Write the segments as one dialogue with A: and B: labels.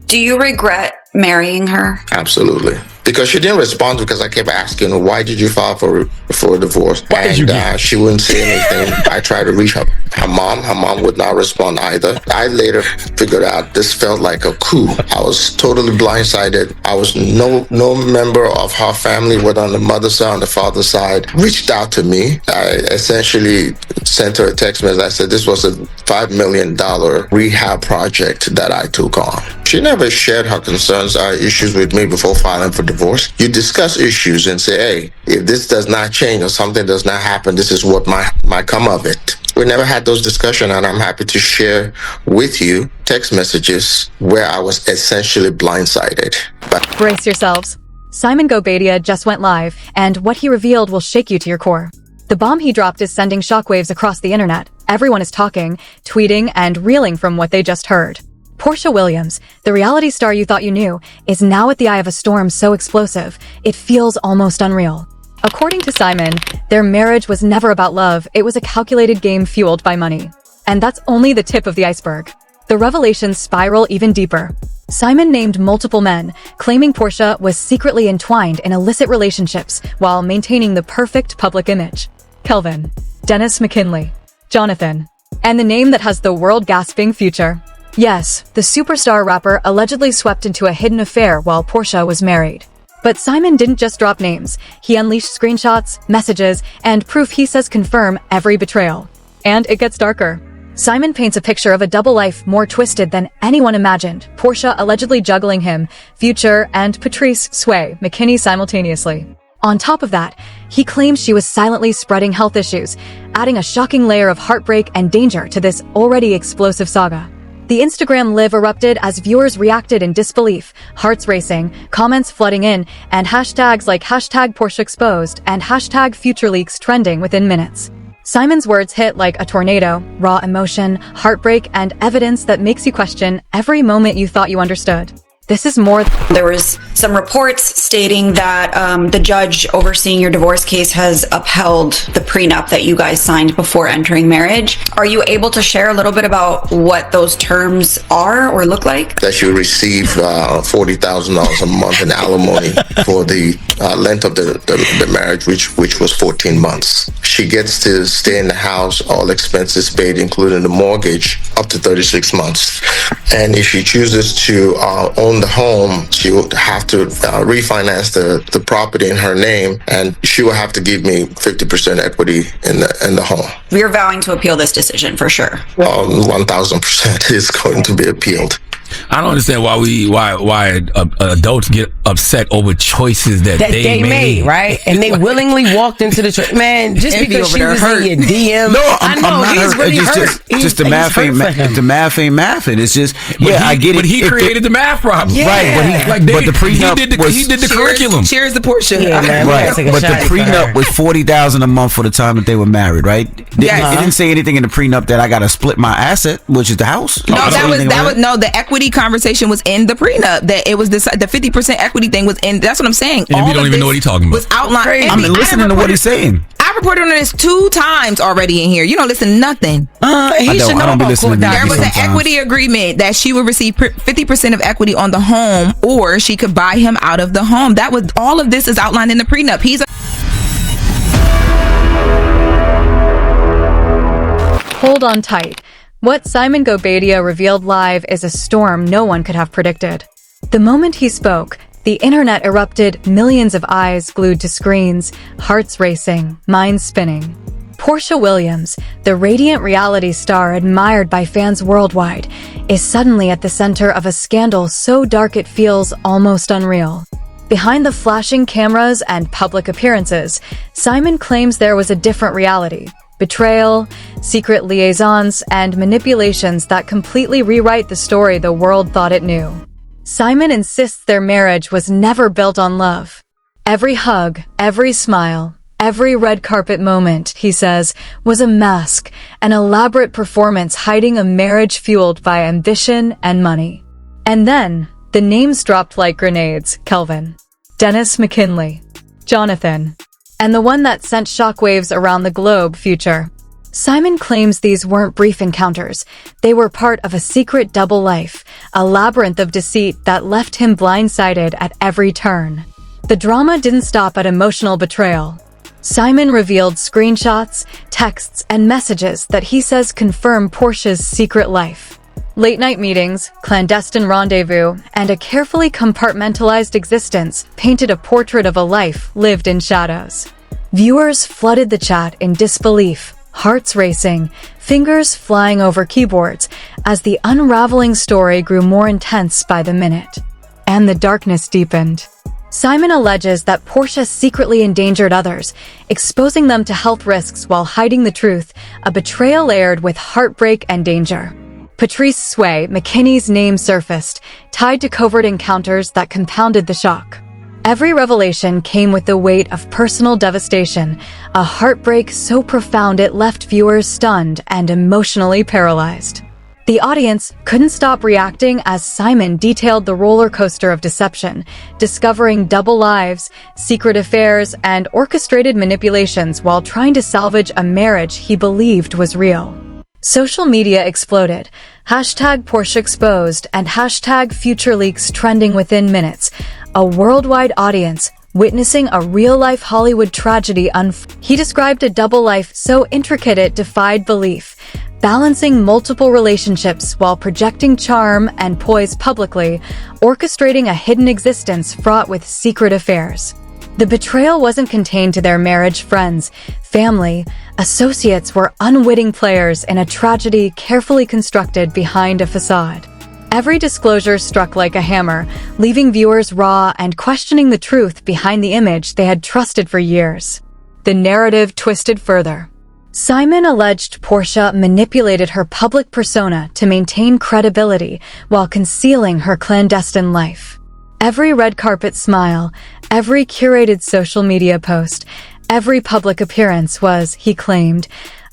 A: Do you regret marrying her?
B: Absolutely. Because she didn't respond because I kept asking her, why did you file for a divorce? And she wouldn't say anything. I tried to reach her mom. Her mom would not respond either. I later figured out this felt like a coup. I was totally blindsided. I was no member of her family, whether on the mother's side or on the father's side, reached out to me. I essentially sent her a text message. I said this was a $5 million rehab project that I took on. She never shared her concerns or issues with me before filing for divorce. You discuss issues and say, hey, if this does not change or something does not happen, this is what might come of it. We never had those discussions, and I'm happy to share with you text messages where I was essentially blindsided.
C: Brace yourselves. Simon Guobadia just went live, and what he revealed will shake you to your core. The bomb he dropped is sending shockwaves across the internet. Everyone is talking, tweeting, and reeling from what they just heard. Portia Williams, the reality star you thought you knew, is now at the eye of a storm so explosive, it feels almost unreal. According to Simon, their marriage was never about love, it was a calculated game fueled by money. And that's only the tip of the iceberg. The revelations spiral even deeper. Simon named multiple men, claiming Portia was secretly entwined in illicit relationships while maintaining the perfect public image. Kelvin, Dennis McKinley, Jonathan, and the name that has the world gasping future. Yes, the superstar rapper allegedly swept into a hidden affair while Portia was married. But Simon didn't just drop names. He unleashed screenshots, messages, and proof he says confirm every betrayal. And it gets darker. Simon paints a picture of a double life more twisted than anyone imagined, Portia allegedly juggling him, Future, and Patrice Sway McKinney simultaneously. On top of that, he claims she was silently spreading health issues, adding a shocking layer of heartbreak and danger to this already explosive saga. The Instagram live erupted as viewers reacted in disbelief, hearts racing, comments flooding in, and hashtags like #PortiaExposed and #FutureLeaks trending within minutes. Simon's words hit like a tornado, raw emotion, heartbreak, and evidence that makes you question every moment you thought you understood. This is more.
A: There was some reports stating that the judge overseeing your divorce case has upheld the prenup that you guys signed before entering marriage. Are you able to share a little bit about what those terms are or look like?
B: That you receive $40,000 a month in alimony for the length of the marriage, which was 14 months. She gets to stay in the house, all expenses paid, including the mortgage, up to 36 months. And if she chooses to own the home, she would have to refinance the property in her name, and she will have to give me 50% equity in the home.
A: We are vowing to appeal this decision for sure.
B: 1,000% is going to be appealed.
D: I don't understand why adults get upset over choices that they made,
E: right? And they willingly walked into the choice. Man, just because she was in your DM.
D: No, I'm
E: not
D: he's
E: really
D: hurt.
F: Just the math ain't mathing. It's just I get it.
D: But he created the math problem,
F: right? But the prenup
D: he did the curriculum.
E: Cheers to Portia.
F: Yeah, man, right. But the prenup was $40,000 a month for the time that they were married, right? It didn't say anything in the prenup that I got to split my asset, which is the house.
E: No, the equity conversation was in the prenup. That it was the 50% equity thing was in. That's what I'm saying.
D: And we don't even know what he's talking about.
E: Was outlined.
F: I'm listening to what he's saying.
E: I reported on this 2 times already in here. You don't listen to nothing. He should know about court. There was an equity agreement that she would receive 50% of equity on the home, or she could buy him out of the home. That was all of this is outlined in the prenup.
C: Hold on tight. What Simon Guobadia revealed live is a storm no one could have predicted. The moment he spoke, the internet erupted, millions of eyes glued to screens, hearts racing, minds spinning. Portia Williams, the radiant reality star admired by fans worldwide, is suddenly at the center of a scandal so dark it feels almost unreal. Behind the flashing cameras and public appearances, Simon claims there was a different reality. Betrayal, secret liaisons, and manipulations that completely rewrite the story the world thought it knew. Simon insists their marriage was never built on love. Every hug, every smile, every red carpet moment, he says, was a mask, an elaborate performance hiding a marriage fueled by ambition and money. And then, the names dropped like grenades: Kelvin, Dennis McKinley, Jonathan, and the one that sent shockwaves around the globe, Future. Simon claims these weren't brief encounters. They were part of a secret double life, a labyrinth of deceit that left him blindsided at every turn. The drama didn't stop at emotional betrayal. Simon revealed screenshots, texts, and messages that he says confirm Portia's secret life. Late-night meetings, clandestine rendezvous, and a carefully compartmentalized existence painted a portrait of a life lived in shadows. Viewers flooded the chat in disbelief, hearts racing, fingers flying over keyboards as the unraveling story grew more intense by the minute. And the darkness deepened. Simon alleges that Portia secretly endangered others, exposing them to health risks while hiding the truth, a betrayal layered with heartbreak and danger. Patrice Sway, McKinney's name surfaced, tied to covert encounters that compounded the shock. Every revelation came with the weight of personal devastation, a heartbreak so profound it left viewers stunned and emotionally paralyzed. The audience couldn't stop reacting as Simon detailed the roller coaster of deception, discovering double lives, secret affairs, and orchestrated manipulations while trying to salvage a marriage he believed was real. Social media exploded, #PortiaExposed and #FutureLeaks trending within minutes, a worldwide audience witnessing a real-life Hollywood tragedy He described a double life so intricate it defied belief, balancing multiple relationships while projecting charm and poise publicly, orchestrating a hidden existence fraught with secret affairs. The betrayal wasn't contained to their marriage. Friends, family, associates were unwitting players in a tragedy carefully constructed behind a facade. Every disclosure struck like a hammer, leaving viewers raw and questioning the truth behind the image they had trusted for years. The narrative twisted further. Simon alleged Portia manipulated her public persona to maintain credibility while concealing her clandestine life. Every red carpet smile, every curated social media post, every public appearance was, he claimed,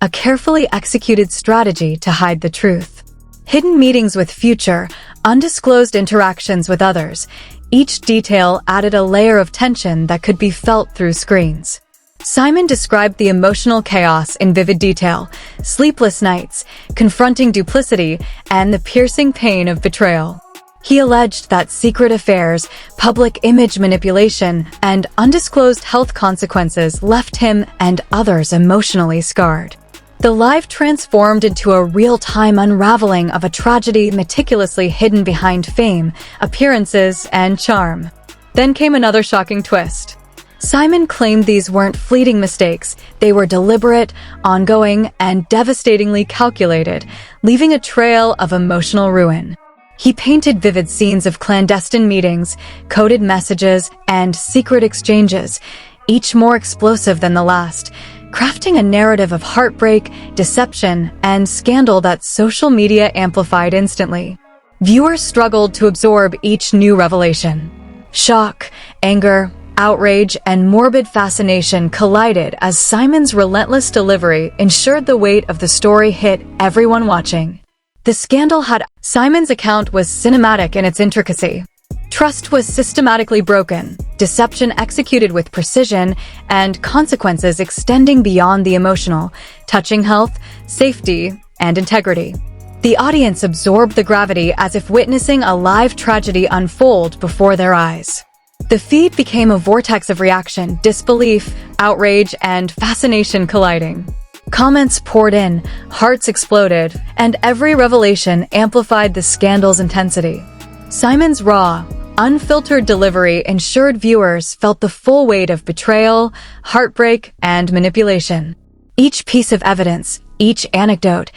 C: a carefully executed strategy to hide the truth. Hidden meetings with Future, undisclosed interactions with others, each detail added a layer of tension that could be felt through screens. Simon described the emotional chaos in vivid detail, sleepless nights, confronting duplicity, and the piercing pain of betrayal. He alleged that secret affairs, public image manipulation, and undisclosed health consequences left him and others emotionally scarred. The live transformed into a real-time unraveling of a tragedy meticulously hidden behind fame, appearances, and charm. Then came another shocking twist. Simon claimed these weren't fleeting mistakes. They were deliberate, ongoing, and devastatingly calculated, leaving a trail of emotional ruin. He painted vivid scenes of clandestine meetings, coded messages, and secret exchanges, each more explosive than the last, crafting a narrative of heartbreak, deception, and scandal that social media amplified instantly. Viewers struggled to absorb each new revelation. Shock, anger, outrage, and morbid fascination collided as Simon's relentless delivery ensured the weight of the story hit everyone watching. The scandal had Simon's account was cinematic in its intricacy. Trust was systematically broken, deception executed with precision, and consequences extending beyond the emotional, touching health, safety, and integrity. The audience absorbed the gravity as if witnessing a live tragedy unfold before their eyes. The feed became a vortex of reaction, disbelief, outrage, and fascination colliding. Comments poured in, hearts exploded, and every revelation amplified the scandal's intensity. Simon's raw, unfiltered delivery ensured viewers felt the full weight of betrayal, heartbreak, and manipulation. Each piece of evidence, each anecdote,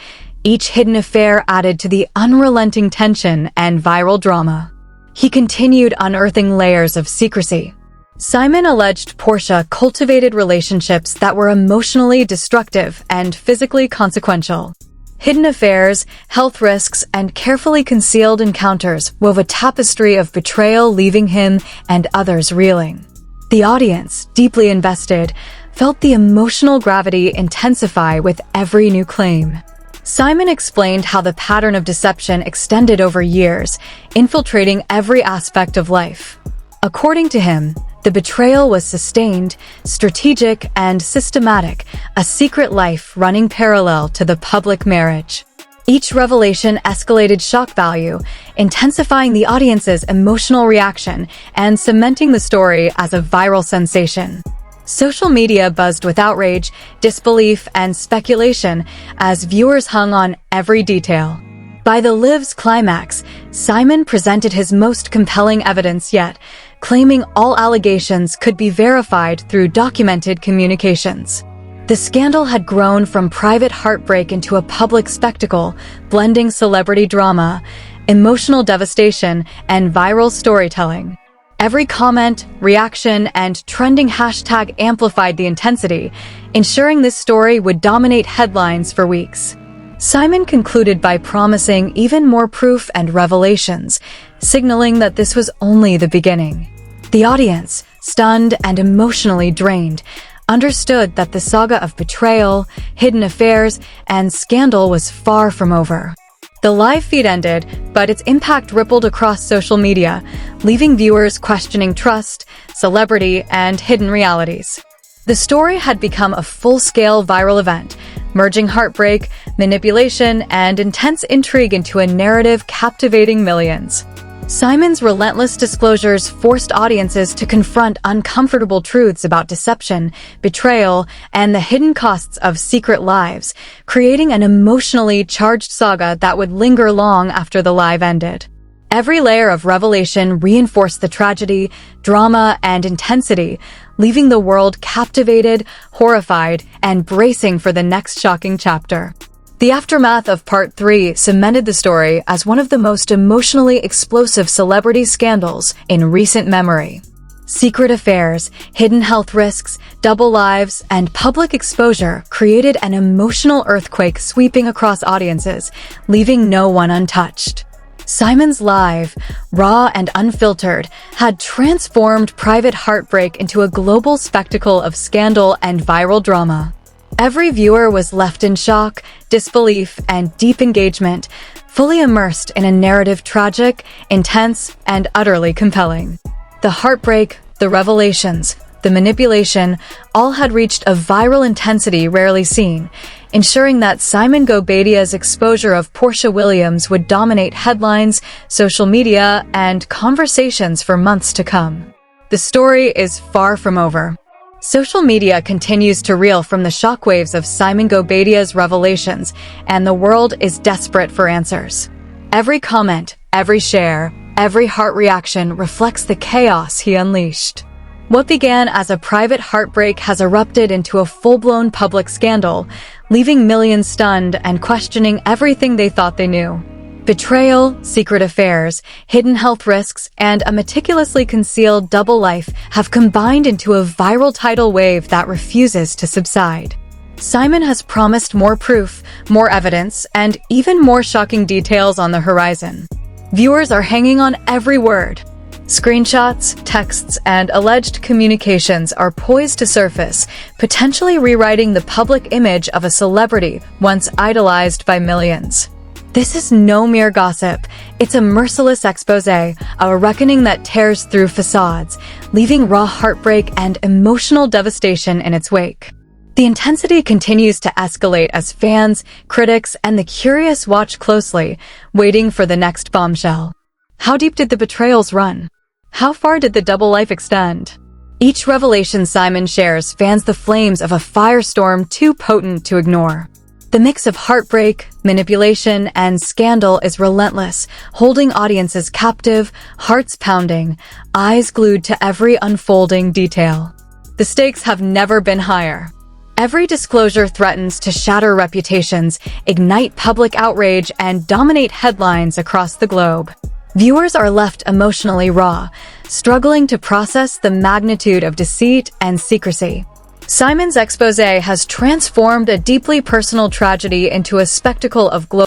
C: each hidden affair added to the unrelenting tension and viral drama. He continued unearthing layers of secrecy. Simon alleged Portia cultivated relationships that were emotionally destructive and physically consequential. Hidden affairs, health risks, and carefully concealed encounters wove a tapestry of betrayal, leaving him and others reeling. The audience, deeply invested, felt the emotional gravity intensify with every new claim. Simon explained how the pattern of deception extended over years, infiltrating every aspect of life. According to him, The betrayal was sustained, strategic, and systematic, a secret life running parallel to the public marriage. Each revelation escalated shock value, intensifying the audience's emotional reaction and cementing the story as a viral sensation. Social media buzzed with outrage, disbelief, and speculation as viewers hung on every detail. By the live's climax, Simon presented his most compelling evidence yet, claiming all allegations could be verified through documented communications. The scandal had grown from private heartbreak into a public spectacle, blending celebrity drama, emotional devastation, and viral storytelling. Every comment, reaction, and trending hashtag amplified the intensity, ensuring this story would dominate headlines for weeks. Simon concluded by promising even more proof and revelations, signaling that this was only the beginning. The audience, stunned and emotionally drained, understood that the saga of betrayal, hidden affairs, and scandal was far from over. The live feed ended, but its impact rippled across social media, leaving viewers questioning trust, celebrity, and hidden realities. The story had become a full-scale viral event, merging heartbreak, manipulation, and intense intrigue into a narrative captivating millions. Simon's relentless disclosures forced audiences to confront uncomfortable truths about deception, betrayal, and the hidden costs of secret lives, creating an emotionally charged saga that would linger long after the live ended. Every layer of revelation reinforced the tragedy, drama, and intensity, leaving the world captivated, horrified, and bracing for the next shocking chapter. The aftermath of Part 3 cemented the story as one of the most emotionally explosive celebrity scandals in recent memory. Secret affairs, hidden health risks, double lives, and public exposure created an emotional earthquake sweeping across audiences, leaving no one untouched. Simon's live, raw and unfiltered, had transformed private heartbreak into a global spectacle of scandal and viral drama. Every viewer was left in shock, disbelief, and deep engagement, fully immersed in a narrative tragic, intense, and utterly compelling. The heartbreak, the revelations, the manipulation, all had reached a viral intensity rarely seen, ensuring that Simon Guobadia's exposure of Portia Williams would dominate headlines, social media, and conversations for months to come. The story is far from over. Social media continues to reel from the shockwaves of Simon Guobadia's revelations, and the world is desperate for answers. Every comment, every share, every heart reaction reflects the chaos he unleashed. What began as a private heartbreak has erupted into a full-blown public scandal, leaving millions stunned and questioning everything they thought they knew. Betrayal, secret affairs, hidden health risks, and a meticulously concealed double life have combined into a viral tidal wave that refuses to subside. Simon has promised more proof, more evidence, and even more shocking details on the horizon. Viewers are hanging on every word. Screenshots, texts, and alleged communications are poised to surface, potentially rewriting the public image of a celebrity once idolized by millions. This is no mere gossip. It's a merciless expose, a reckoning that tears through facades, leaving raw heartbreak and emotional devastation in its wake. The intensity continues to escalate as fans, critics, and the curious watch closely, waiting for the next bombshell. How deep did the betrayals run? How far did the double life extend? Each revelation Simon shares fans the flames of a firestorm too potent to ignore. The mix of heartbreak, manipulation, and scandal is relentless, holding audiences captive, hearts pounding, eyes glued to every unfolding detail. The stakes have never been higher. Every disclosure threatens to shatter reputations, ignite public outrage, and dominate headlines across the globe. Viewers are left emotionally raw, struggling to process the magnitude of deceit and secrecy. Simon's expose has transformed a deeply personal tragedy into a spectacle of global